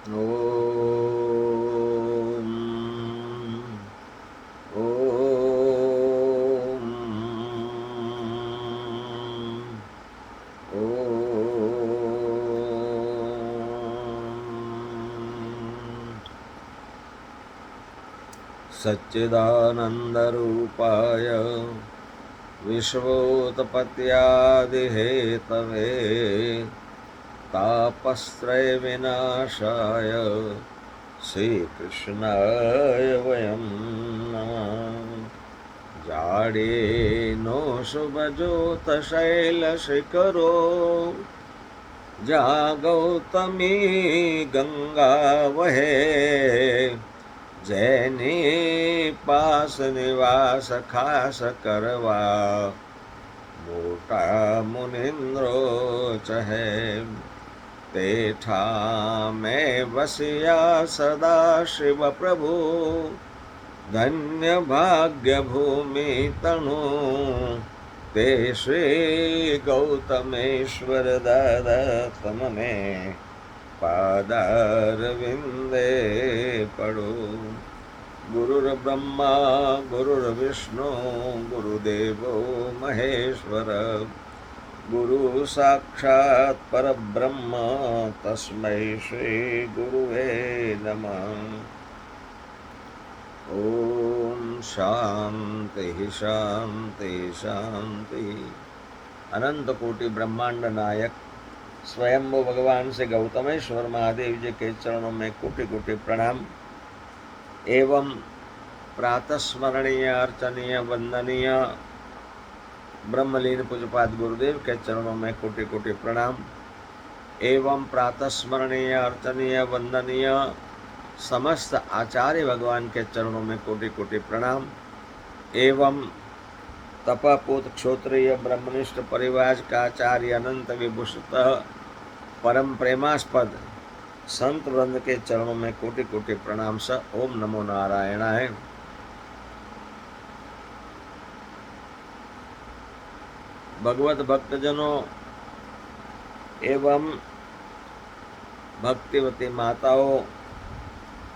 ओम ओम ओम सच्चिदानन्दरूपाय विश्वोत्पत्त्यादिहेतवे तापत्रयविनाशाय श्रीकृष्णाय वयं नमः। जाडेनो शुभज्योतशैलशिखरो जागौतमी गंगा वहे जैनी पास निवास खास करवा मोटा मुनिंद्रो चहे तेठा में बसिया सदा शिव प्रभु धन्य भाग्य भूमि तनु ते श्री गौतमेश्वर दादा तमने पादारविंदे पड़ो। गुरुर्ब्रह्मा गुरुर्विष्णु गुरुदेवो महेश्वर गुरु साक्षात् परब्रह्म तस्मै श्री गुरुवे नमः। ओम शांति शांति शांति। अनंत कोटि ब्रह्मांड नायक स्वयंभू भगवान से गौतमेश्वर महादेव जी के चरणों में कोटि कोटि प्रणाम एवं प्रातस्मरणीय अर्चनीय वंदनीय ब्रह्मलीन पूज्यपाद गुरुदेव के चरणों में कोटि कोटि प्रणाम एवं प्रातस्मरणीय अर्चनीय वंदनीय समस्त आचार्य भगवान के चरणों में कोटि कोटि प्रणाम एवं तपापूत क्षोत्रिय ब्रह्मनिष्ठ परिवार का आचार्य अनंत विभूषित परम प्रेमास्पद संत वृंद के चरणों में कोटि कोटि प्रणाम स ओम नमो नारायणाय। भगवत भक्तजनों एवं भक्तिवती माताओं,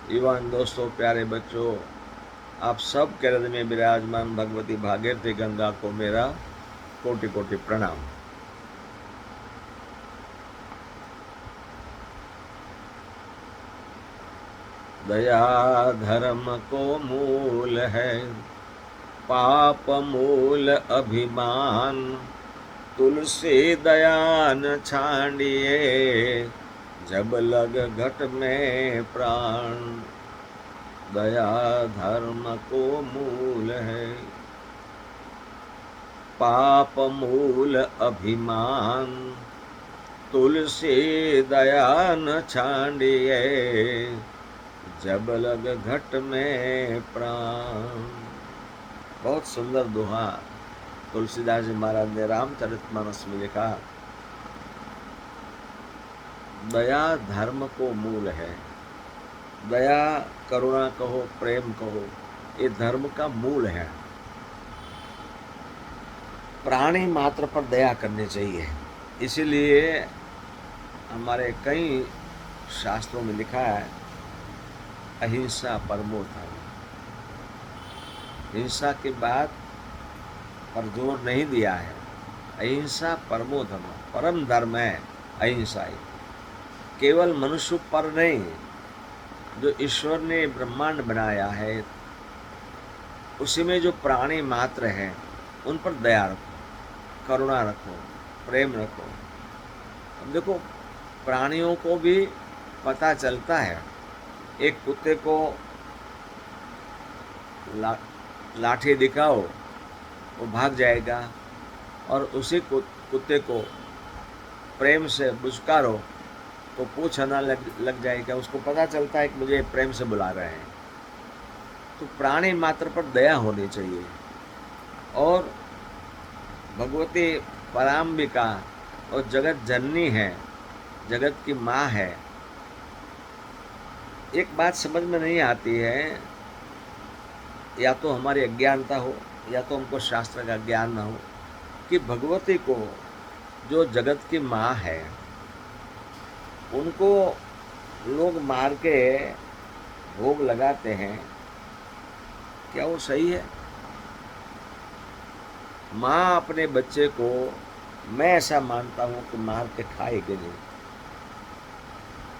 युवान दोस्तों, प्यारे बच्चों, आप सब के हृदय में विराजमान भगवती भागीरथी गंगा को मेरा कोटि कोटि प्रणाम। दया धर्म को मूल है, पाप मूल अभिमान, तुलसी दया न छांडिए, जब लग घट में प्राण। दया धर्म को मूल है, पाप मूल अभिमान, तुलसी दया न छांडिए, जब लग घट में प्राण। बहुत सुंदर दोहा तुलसीदास जी महाराज ने रामचरितमानस में लिखा। दया धर्म को मूल है। दया करुणा कहो, प्रेम कहो, ये धर्म का मूल है। प्राणी मात्र पर दया करनी चाहिए। इसीलिए हमारे कई शास्त्रों में लिखा है, अहिंसा परमो धर्म। हिंसा की बात पर जोर नहीं दिया है। अहिंसा परमो धर्म, परम धर्म है अहिंसा ही। केवल मनुष्य पर नहीं, जो ईश्वर ने ब्रह्मांड बनाया है उसी में जो प्राणी मात्र हैं उन पर दया रखो, करुणा रखो, प्रेम रखो। अब देखो, प्राणियों को भी पता चलता है, एक कुत्ते को लाठी दिखाओ वो भाग जाएगा, और उसी कुत्ते को प्रेम से बुझकारो तो पूछ ना लग जाएगा। उसको पता चलता है कि मुझे प्रेम से बुला रहे हैं। तो प्राणी मात्र पर दया होनी चाहिए। और भगवती पराम्बिका और जगत जननी है, जगत की माँ है। एक बात समझ में नहीं आती है, या तो हमारी अज्ञानता हो या तो हमको शास्त्र का ज्ञान न हो, कि भगवती को जो जगत की माँ है उनको लोग मार के भोग लगाते हैं, क्या वो सही है? माँ अपने बच्चे को, मैं ऐसा मानता हूँ कि मार के खाएगी नहीं।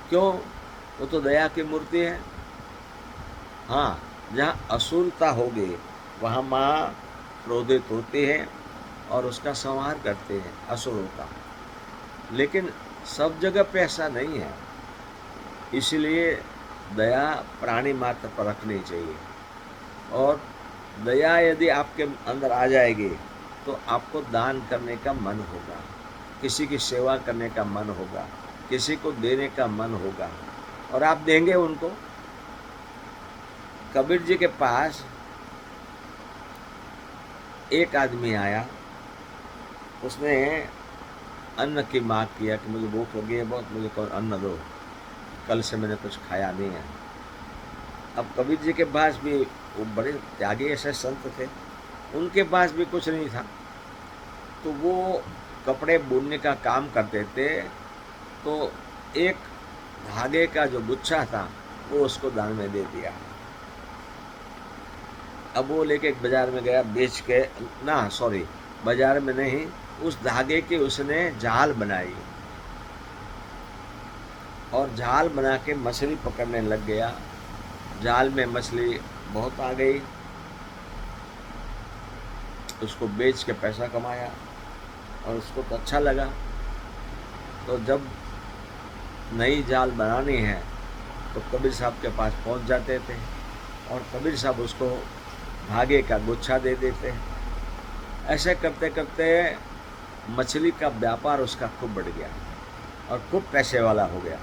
क्यों? वो तो दया की मूर्ति है। हाँ, जहाँ असुरता होगी वहाँ माँ क्रोधित होती है और उसका संहार करते हैं असुरों का। लेकिन सब जगह पे ऐसा नहीं है, इसलिए दया प्राणी मात्र पर रखनी चाहिए। और दया यदि आपके अंदर आ जाएगी तो आपको दान करने का मन होगा, किसी की सेवा करने का मन होगा, किसी को देने का मन होगा, और आप देंगे उनको। कबीर जी के पास एक आदमी आया, उसने अन्न की मांग किया कि मुझे भूख लगी है बहुत, मुझे कोई अन्न दो, कल से मैंने कुछ खाया नहीं है। अब कबीर जी के पास भी, वो बड़े त्यागी ऐसे संत थे, उनके पास भी कुछ नहीं था, तो वो कपड़े बुनने का काम करते थे, तो एक धागे का जो गुच्छा था वो उसको दान में दे दिया। अब वो लेके एक बाजार में गया, बेच के, ना सॉरी, बाजार में नहीं, उस धागे की उसने जाल बनाई और जाल बना के मछली पकड़ने लग गया। जाल में मछली बहुत आ गई, उसको बेच के पैसा कमाया और उसको तो अच्छा लगा। तो जब नई जाल बनानी है तो कबीर साहब के पास पहुंच जाते थे और कबीर साहब उसको धागे का गुच्छा दे देते। ऐसे करते करते मछली का व्यापार उसका खूब बढ़ गया और खूब पैसे वाला हो गया।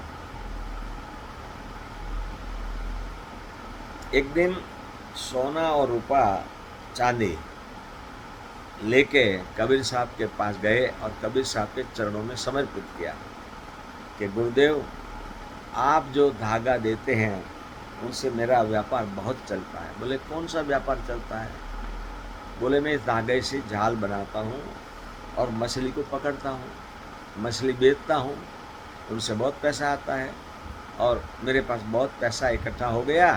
एक दिन सोना और रूपा चांदी लेके कबीर साहब के पास गए और कबीर साहब के चरणों में समर्पित किया कि गुरुदेव, आप जो धागा देते हैं उनसे मेरा व्यापार बहुत चलता है। बोले कौन सा व्यापार चलता है? बोले मैं इस धागे से जाल बनाता हूँ और मछली को पकड़ता हूँ, मछली बेचता हूँ, उनसे बहुत पैसा आता है और मेरे पास बहुत पैसा इकट्ठा हो गया।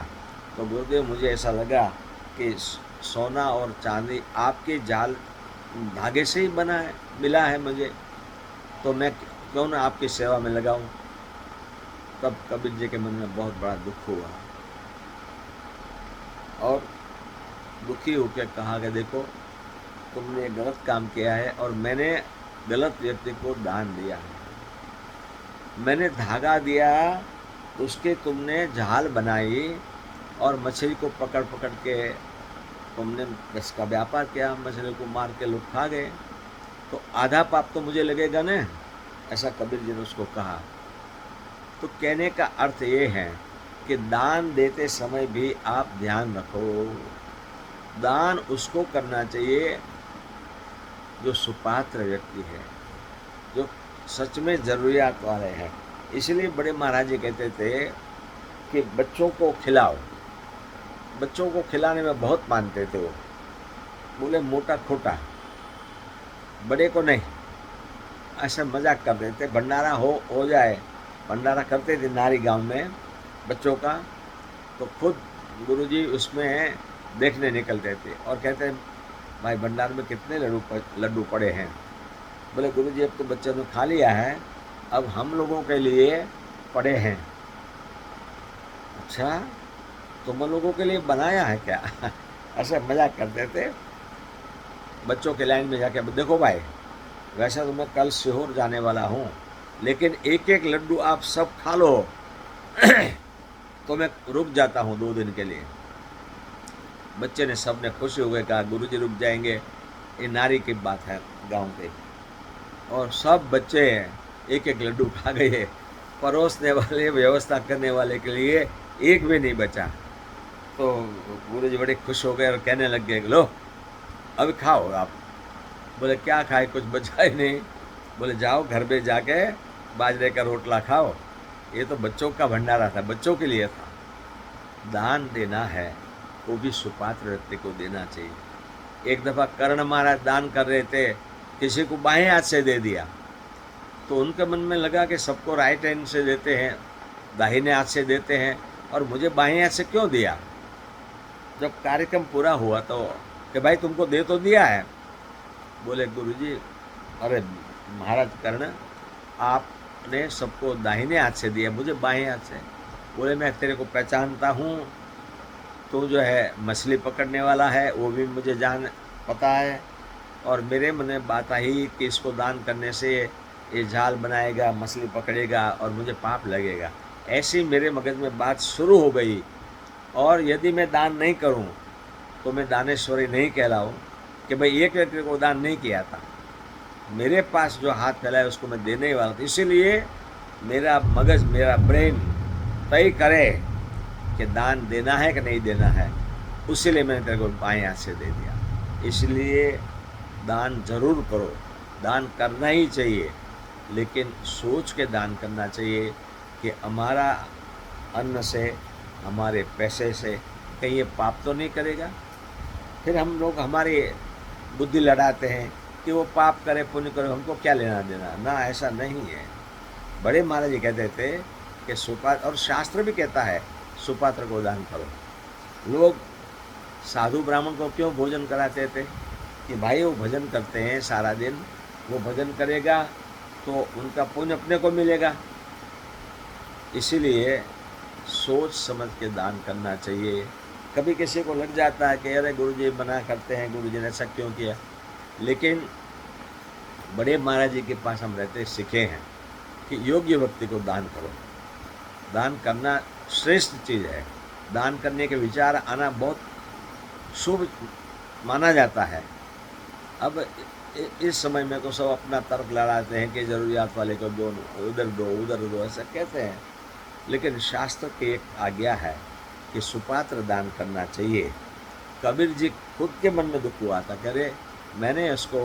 तो गुरुदेव मुझे ऐसा लगा कि सोना और चांदी आपके जाल धागे से ही बना है, मिला है मुझे, तो मैं क्यों ना आपकी सेवा में लगाऊं। तब कबीर जी के मन में बहुत बड़ा दुख हुआ और दुखी होकर कहा कि देखो, तुमने गलत काम किया है और मैंने गलत व्यक्ति को दान दिया है। मैंने धागा दिया, उसके तुमने जाल बनाई और मछली को पकड़ पकड़ के तुमने इसका व्यापार किया, मछली को मार के लोग खा गए, तो आधा पाप तो मुझे लगेगा न। ऐसा कबीर जी ने उसको कहा। तो कहने का अर्थ ये है कि दान देते समय भी आप ध्यान रखो, दान उसको करना चाहिए जो सुपात्र व्यक्ति है, जो सच में ज़रूरियात वाले हैं। इसलिए बड़े महाराज जी कहते थे कि बच्चों को खिलाओ। बच्चों को खिलाने में बहुत मानते थे वो, बोले मोटा खोटा, बड़े को नहीं। ऐसा मजाक कर देते। भंडारा हो जाए, भंडारा करते थे नारी गांव में बच्चों का, तो खुद गुरुजी उसमें देखने निकलते थे और कहते भाई भंडार में कितने लड्डू पड़े हैं। बोले गुरुजी अब तो बच्चों ने खा लिया है, अब हम लोगों के लिए पड़े हैं। अच्छा, तुम लोगों के लिए बनाया है क्या? ऐसे मजाक करते थे। बच्चों के लाइन में जाके, देखो भाई, वैसे तो मैं कल सीहोर जाने वाला हूँ, लेकिन एक एक लड्डू आप सब खा लो तो मैं रुक जाता हूँ 2 दिन के लिए। बच्चे ने, सब ने खुशी हो गए, कहा गुरुजी रुक जाएंगे, ये नारी की बात है गांव के। और सब बच्चे एक एक लड्डू खा गए, परोसने वाले, व्यवस्था करने वाले के लिए एक भी नहीं बचा। तो गुरुजी बड़े खुश हो गए और कहने लग गए, लो अभी खाओ आप। बोले क्या खाए, कुछ बचा ही नहीं। बोले जाओ घर पे जाके बाजरे का रोटला खाओ। ये तो बच्चों का भंडारा था, बच्चों के लिए था। दान देना है वो भी सुपात्र व्यक्ति को देना चाहिए। एक दफ़ा कर्ण महाराज दान कर रहे थे, किसी को बाएं हाथ से दे दिया, तो उनके मन में लगा कि सबको राइट हैंड से देते हैं, दाहिने हाथ से देते हैं और मुझे बाएं हाथ से क्यों दिया? जब कार्यक्रम पूरा हुआ तो कि भाई तुमको दे तो दिया है। बोले गुरुजी, अरे महाराज कर्ण, आपने सबको दाहिने हाथ से दिया, मुझे बाएं हाथ से। बोले मैं तेरे को पहचानता हूँ, तू जो है मछली पकड़ने वाला है, वो भी मुझे जान पता है, और मेरे मन में बात आई कि इसको दान करने से ये जाल बनाएगा, मछली पकड़ेगा और मुझे पाप लगेगा। ऐसी मेरे मगज में बात शुरू हो गई, और यदि मैं दान नहीं करूं तो मैं दानेश्वरी नहीं कहलाऊं कि भाई एक व्यक्ति को दान नहीं किया था, मेरे पास जो हाथ फैला है उसको मैं देने ही वाला था। इसीलिए मेरा मगज, मेरा ब्रेन तय करे कि दान देना है कि नहीं देना है, उसीलिए मैंने तेरे को बाएं हाथ से दे दिया। इसलिए दान जरूर करो, दान करना ही चाहिए, लेकिन सोच के दान करना चाहिए कि हमारा अन्न से, हमारे पैसे से कहीं ये पाप तो नहीं करेगा। फिर हम लोग हमारी बुद्धि लड़ाते हैं कि वो पाप करे पुण्य करे, हमको क्या लेना देना। ना, ऐसा नहीं है। बड़े महाराज जी कहते थे कि सुपात्र, और शास्त्र भी कहता है सुपात्र को दान करो। लोग साधु ब्राह्मण को क्यों भोजन कराते थे कि भाई वो भजन करते हैं सारा दिन, वो भजन करेगा तो उनका पुण्य अपने को मिलेगा। इसीलिए सोच समझ के दान करना चाहिए। कभी किसी को लग जाता है कि अरे गुरुजी मना करते हैं, गुरुजी ने ऐसा क्यों किया, लेकिन बड़े महाराज जी के पास हम रहते सीखे हैं कि योग्य व्यक्ति को दान करो। दान करना श्रेष्ठ चीज़ है। दान करने के विचार आना बहुत शुभ माना जाता है। अब इस समय में तो सब अपना तर्क लड़ाते हैं कि जरूरियात वाले को दो, उधर दो, उधर दो, ऐसा कहते हैं, लेकिन शास्त्र की एक आज्ञा है कि सुपात्र दान करना चाहिए। कबीर जी खुद के मन में दुख हुआ था कि अरे मैंने इसको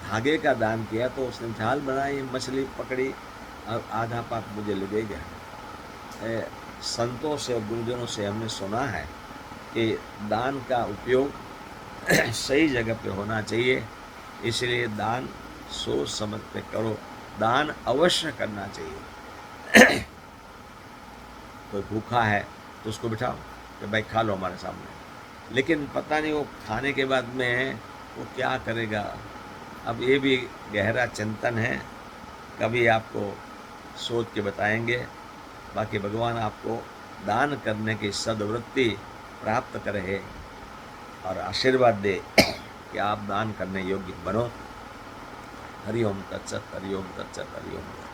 धागे का दान किया तो उसने जाल बनाई, मछली पकड़ी, और आधा पाप मुझे लगेगा। संतों से, गुरुजनों से हमने सुना है कि दान का उपयोग सही जगह पे होना चाहिए। इसलिए दान सोच समझ के करो, दान अवश्य करना चाहिए। कोई भूखा है तो उसको बिठाओ कि भाई खा लो हमारे सामने, लेकिन पता नहीं वो खाने के बाद में वो क्या करेगा। अब ये भी गहरा चिंतन है, कभी आपको सोच के बताएंगे। बाकी भगवान आपको दान करने की सद्वृत्ति प्राप्त करे और आशीर्वाद दे कि आप दान करने योग्य बनो। हरिओम तत्सत, हरिओम तत्सत, हरिओम।